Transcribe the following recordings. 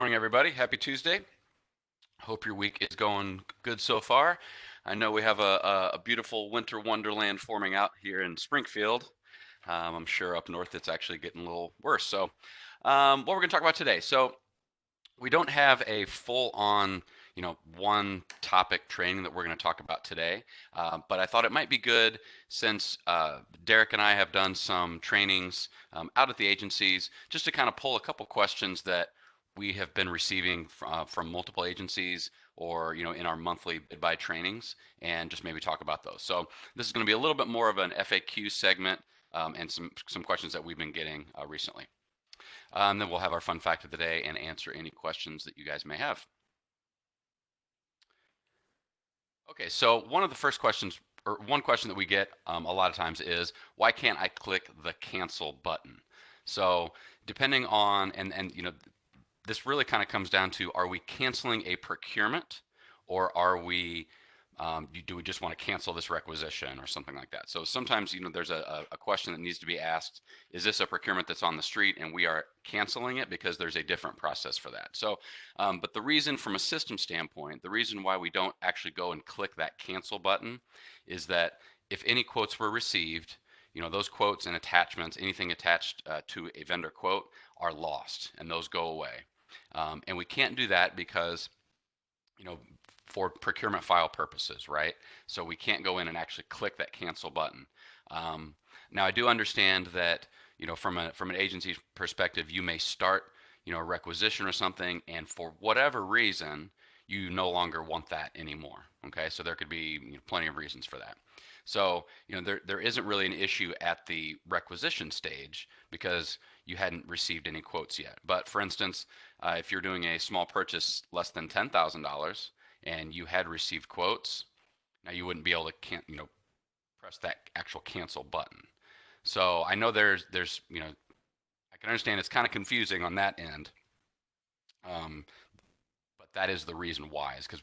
Morning, everybody. Happy Tuesday. Hope your week is going good so far. I know we have a beautiful winter wonderland forming out here in Springfield. I'm sure up north it's actually getting a little worse. What we're going to talk about today. We don't have a full-on, one topic training that we're going to talk about today, but I thought it might be good since Derek and I have done some trainings out at the agencies, just to kind of pull a couple questions that we have been receiving from multiple agencies or in our monthly bid buy trainings, and just maybe talk about those. So this is going to be a little bit more of an FAQ segment, and some questions that we've been getting recently. Then we'll have our fun fact of the day and answer any questions that you guys may have. Okay, so one of the first questions, or one question that we get a lot of times is, why can't I click the cancel button? So depending on, this really kind of comes down to, are we canceling a procurement, or are we do we just want to cancel this requisition or something like that? So sometimes, there's a question that needs to be asked. Is this a procurement that's on the street and we are canceling it because there's a different process for that? But the reason from a system standpoint, the reason why we don't actually go and click that cancel button is that if any quotes were received, those quotes and attachments, anything attached to a vendor quote are lost and those go away. And we can't do that because, you know, for procurement file purposes, right? So we can't go in and actually click that cancel button. Now I do understand that, from an agency perspective, you may start, a requisition or something, and for whatever reason, you no longer want that anymore. Okay, so there could be, plenty of reasons for that. So, there isn't really an issue at the requisition stage because you hadn't received any quotes yet. But for instance, if you're doing a small purchase less than $10,000 and you had received quotes, now you wouldn't be able to press that actual cancel button. So I know there's I can understand it's kind of confusing on that end, um, but that is the reason why, is because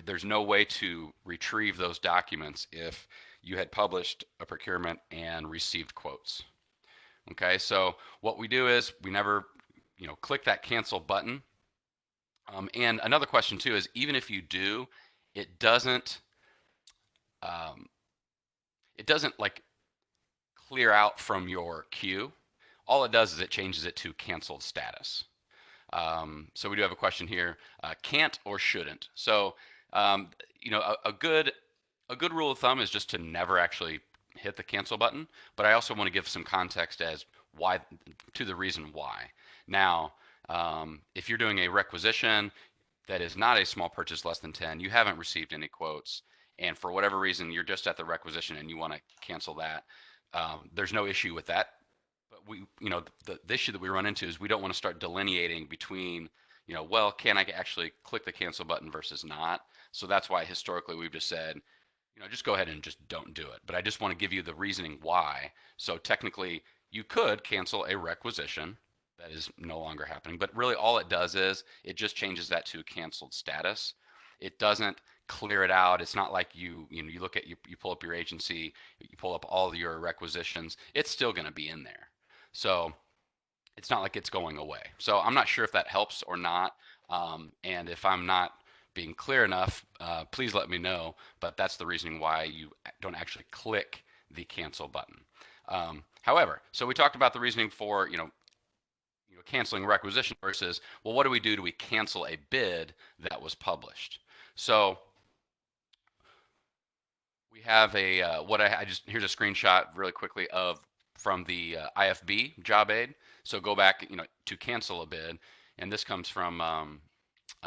there's no way to retrieve those documents if you had published a procurement and received quotes. Okay, so what we do is we never click that cancel button. And another question too is, even if you do, it doesn't um, it doesn't like clear out from your queue. All it does is it changes it to canceled status. So we do have a question here: can't or shouldn't? So um, a good rule of thumb is just to never actually hit the cancel button. But I also want to give some context as why, to the reason why. Now, if you're doing a requisition that is not a small purchase less than 10, you haven't received any quotes, and for whatever reason you're just at the requisition and you want to cancel that, there's no issue with that. But the issue that we run into is we don't want to start delineating between, well, can I actually click the cancel button versus not? So that's why historically we've just said, just go ahead and just don't do it. But I just want to give you the reasoning why. So technically, you could cancel a requisition that is no longer happening, but really all it does is it just changes that to canceled status. It doesn't clear it out. It's not like you look at you pull up your agency, you pull up all your requisitions. It's still going to be in there. So it's not like it's going away. So I'm not sure if that helps or not. And if I'm not being clear enough, please let me know. But that's the reasoning why you don't actually click the cancel button. However, so we talked about the reasoning for canceling requisition versus, well, what do we do? Do we cancel a bid that was published? So we have a what I just here's a screenshot really quickly of from the IFB job aid. So go back, to cancel a bid, and this comes from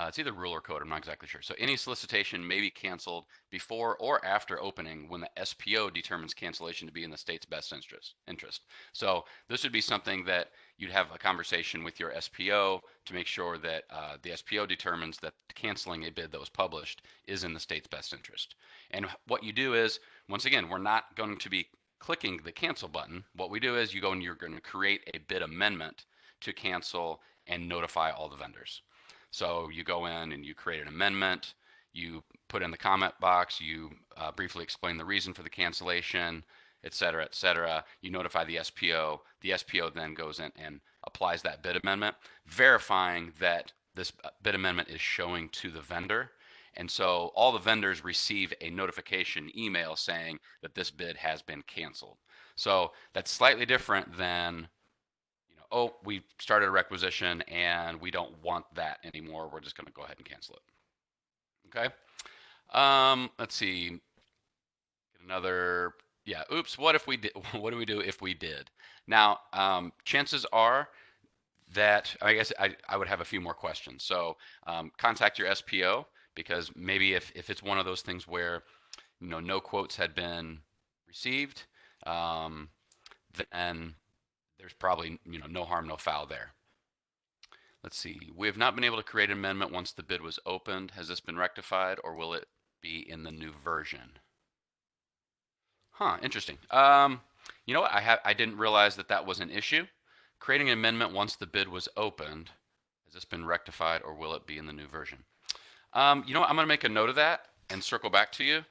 it's either rule or code. I'm not exactly sure. So any solicitation may be canceled before or after opening when the SPO determines cancellation to be in the state's best interest. So this would be something that you'd have a conversation with your SPO to make sure that the SPO determines that canceling a bid that was published is in the state's best interest. And what you do is, once again, we're not going to be clicking the cancel button. What we do is you go and you're going to create a bid amendment to cancel and notify all the vendors. So you go in and you create an amendment, you put in the comment box, you briefly explain the reason for the cancellation, et cetera, et cetera. You notify the SPO. The SPO then goes in and applies that bid amendment, verifying that this bid amendment is showing to the vendor. And so all the vendors receive a notification email saying that this bid has been canceled. So that's slightly different than, oh, we started a requisition and we don't want that anymore. We're just going to go ahead and cancel it. Okay. Let's see. Get another. Yeah. Oops. What if we did? What do we do if we did? Now, chances are that I guess I would have a few more questions. So contact your SPO because maybe if it's one of those things where no quotes had been received, um, then there's probably no harm, no foul there. Let's see. We have not been able to create an amendment once the bid was opened. Has this been rectified, or will it be in the new version? Huh. Interesting. You know what? I didn't realize that that was an issue. Creating an amendment once the bid was opened. Has this been rectified, or will it be in the new version? You know what? I'm going to make a note of that and circle back to you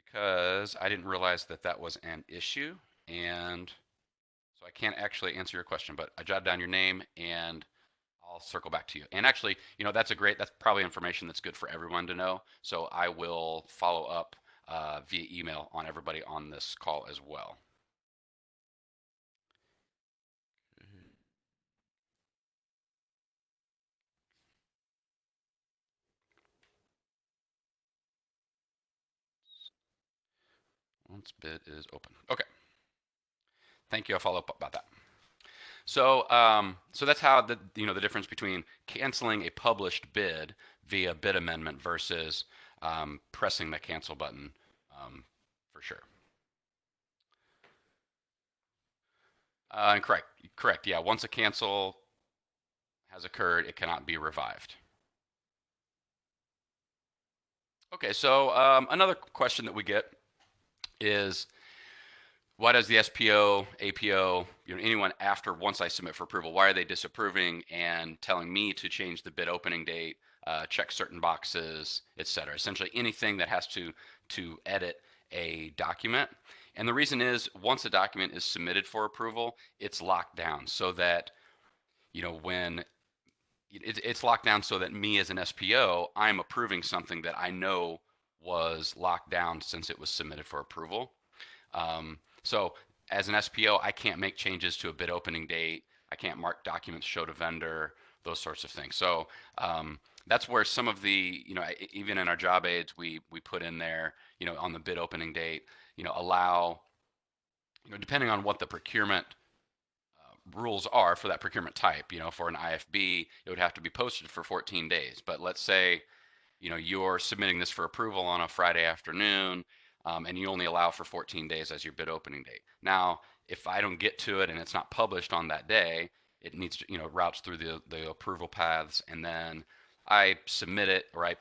because I didn't realize that that was an issue, and so I can't actually answer your question. But I jotted down your name and I'll circle back to you. And actually, that's that's probably information that's good for everyone to know. So I will follow up via email on everybody on this call as well. Once bid is open. Okay. Thank you. I'll follow up about that. So that's how the difference between canceling a published bid via bid amendment versus pressing the cancel button for sure. And correct. Yeah, once a cancel has occurred, it cannot be revived. Okay, so another question that we get is why does the SPO, APO, anyone after once I submit for approval, why are they disapproving and telling me to change the bid opening date, check certain boxes, etc. Essentially anything that has to edit a document. And the reason is once a document is submitted for approval, it's locked down so that when it's locked down so that me as an SPO, I'm approving something that I know was locked down since it was submitted for approval. So as an SPO, I can't make changes to a bid opening date. I can't mark documents show to vendor, those sorts of things. So that's where some of the, even in our job aids, we put in there, on the bid opening date, allow, depending on what the procurement rules are for that procurement type. For an IFB, it would have to be posted for 14 days. But let's say, you're submitting this for approval on a Friday afternoon, and you only allow for 14 days as your bid opening date. Now, if I don't get to it and it's not published on that day, it needs to, routes through the approval paths, and then I submit it, or I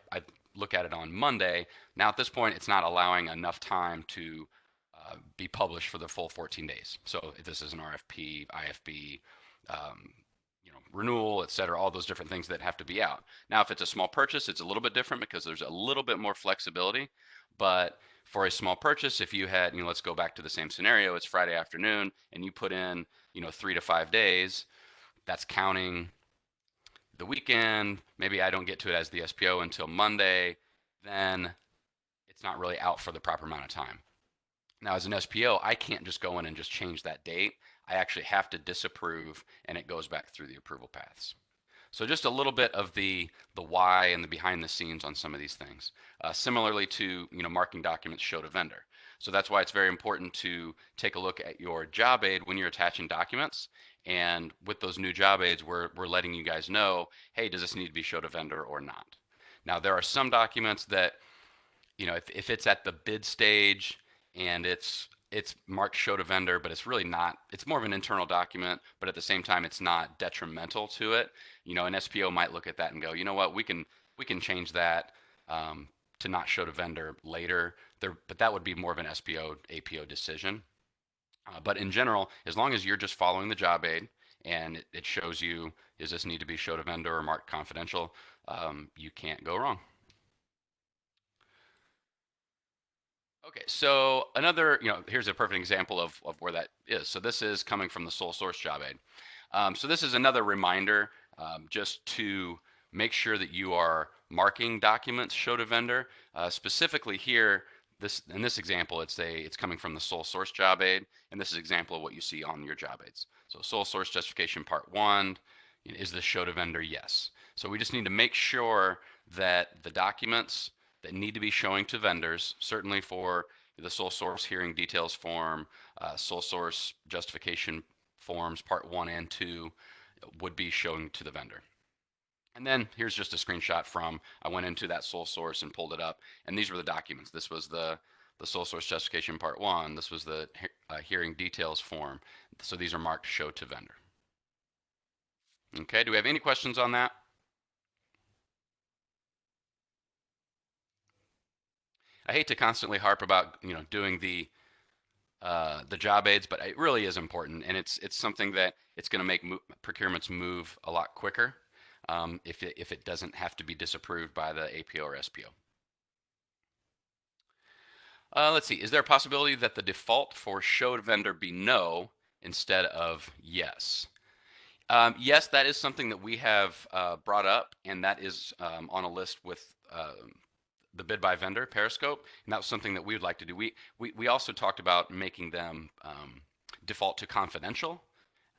look at it on Monday. Now, at this point, it's not allowing enough time to be published for the full 14 days. So if this is an RFP, IFB, renewal, et cetera, all those different things that have to be out. Now, if it's a small purchase, it's a little bit different because there's a little bit more flexibility. But for a small purchase, if you had, let's go back to the same scenario, it's Friday afternoon and you put in, 3 to 5 days, that's counting the weekend. Maybe I don't get to it as the SPO until Monday, then it's not really out for the proper amount of time. Now, as an SPO, I can't just go in and just change that date. I actually have to disapprove, and it goes back through the approval paths. So just a little bit of the why and the behind the scenes on some of these things. Similarly to marking documents show to vendor. So that's why it's very important to take a look at your job aid when you're attaching documents. And with those new job aids, we're letting you guys know, hey, does this need to be show to vendor or not? Now there are some documents that if it's at the bid stage and it's marked show to vendor, but it's really not. It's more of an internal document, but at the same time, it's not detrimental to it. An SPO might look at that and go, you know what, we can change that to not show to vendor later. But that would be more of an SPO APO decision. But in general, as long as you're just following the job aid and it shows you, does this need to be show to vendor or marked confidential, you can't go wrong. Okay, so another, here's a perfect example of where that is. So this is coming from the sole source job aid. So this is another reminder just to make sure that you are marking documents show to vendor. Specifically here, in this example, it's coming from the sole source job aid, and this is an example of what you see on your job aids. So sole source justification part 1, is this show to vendor? Yes. So we just need to make sure that the documents that need to be showing to vendors, certainly for the sole source hearing details form, sole source justification forms part 1 and 2, would be shown to the vendor. And then here's just a screenshot from, I went into that sole source and pulled it up, and these were the documents. This was the sole source justification part 1. This was the hearing details form. So these are marked show to vendor. Okay, do we have any questions on that? I hate to constantly harp about doing the job aids, but it really is important, and it's something that it's going to make procurements move a lot quicker if it doesn't have to be disapproved by the APO or SPO. Let's see. Is there a possibility that the default for show to vendor be no instead of yes? Yes, that is something that we have brought up, and that is on a list with the bid by vendor Periscope, and that was something that we would like to do. We also talked about making them default to confidential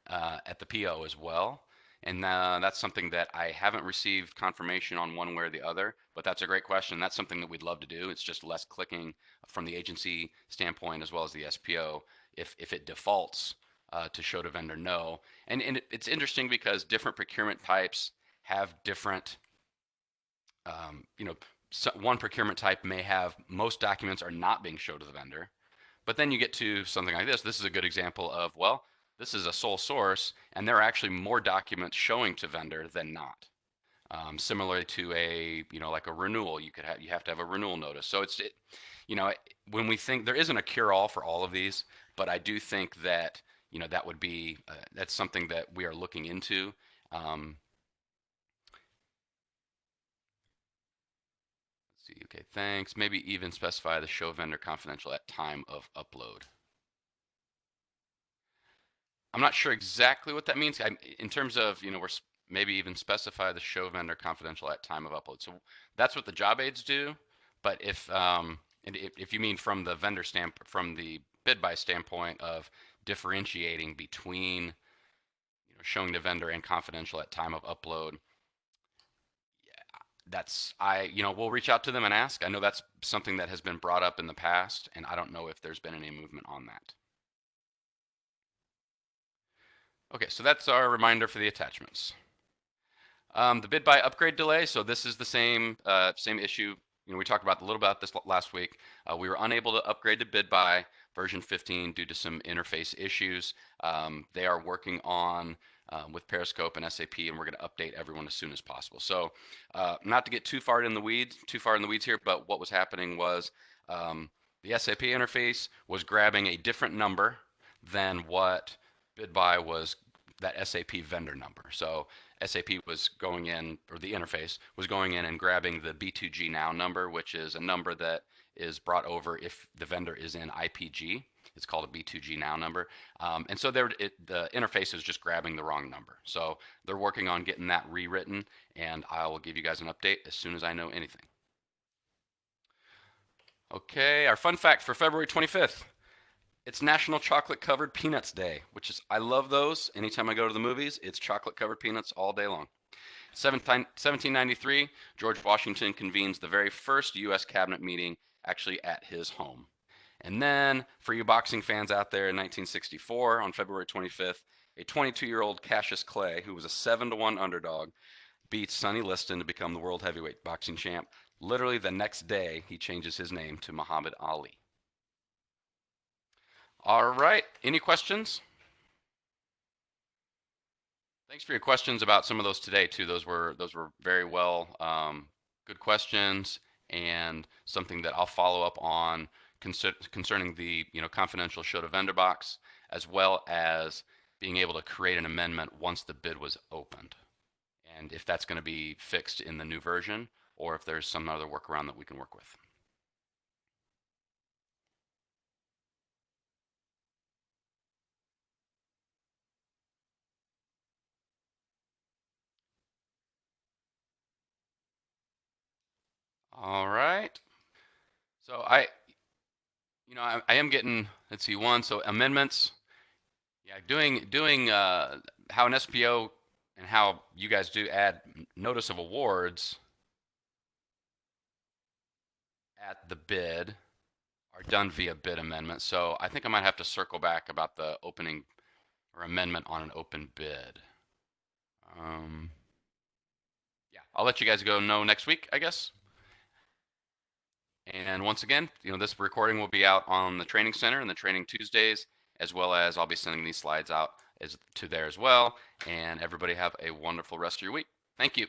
at the PO as well, and that's something that I haven't received confirmation on one way or the other, but that's a great question. That's something that we'd love to do. It's just less clicking from the agency standpoint as well as the SPO if it defaults to show to vendor no. And it's interesting because different procurement types have different, so one procurement type may have most documents are not being showed to the vendor, but then you get to something like this. This is a good example of, well, this is a sole source, and there are actually more documents showing to vendor than not. Similarly to like a renewal, you have to have a renewal notice. So when we think there isn't a cure-all for all of these, but I do think that that would be that's something that we are looking into. Let's see. Okay, thanks. Maybe even specify the show vendor confidential at time of upload. I'm not sure exactly what that means. In terms of, we're maybe even specify the show vendor confidential at time of upload. So that's what the job aids do. But if you mean from the vendor from the bid by standpoint of differentiating between showing the vendor and confidential at time of upload, we'll reach out to them and ask. I know that's something that has been brought up in the past, and I don't know if there's been any movement on that. Okay, so that's our reminder for the attachments. The bid buy upgrade delay. So this is the same issue. We talked about a little about this last week. We were unable to upgrade to bid buy version 15 due to some interface issues. They are working on with Periscope and SAP, and we're going to update everyone as soon as possible. So not to get too far in the weeds here, but what was happening was the SAP interface was grabbing a different number than what bid buy was, that SAP vendor number. So SAP was going in, or the interface was going in and grabbing the B2G Now number, which is a number that is brought over if the vendor is in IPG. It's called a B2G Now number. And so the interface is just grabbing the wrong number. So they're working on getting that rewritten, and I will give you guys an update as soon as I know anything. Okay, our fun fact for February 25th. It's National Chocolate Covered Peanuts Day, which is, I love those. Anytime I go to the movies, it's chocolate covered peanuts all day long. 1793, George Washington convenes the very first U.S. cabinet meeting actually at his home. And then, for you boxing fans out there, in 1964, on February 25th, a 22-year-old Cassius Clay, who was a 7-1 underdog, beats Sonny Liston to become the world heavyweight boxing champ. Literally the next day, he changes his name to Muhammad Ali. All right. Any questions? Thanks for your questions about some of those today too. Those were very well good questions, and something that I'll follow up on concerning the confidential show to vendor box, as well as being able to create an amendment once the bid was opened, and if that's going to be fixed in the new version or if there's some other workaround that we can work with. All right. So I am getting, let's see, one. So amendments. Yeah, doing how an SPO and how you guys do add notice of awards at the bid are done via bid amendment. So I think I might have to circle back about the opening or amendment on an open bid. Um, yeah, I'll let you guys go know next week, I guess. And once again, this recording will be out on the training center and the training Tuesdays, as well as I'll be sending these slides out to there as well. And everybody have a wonderful rest of your week. Thank you.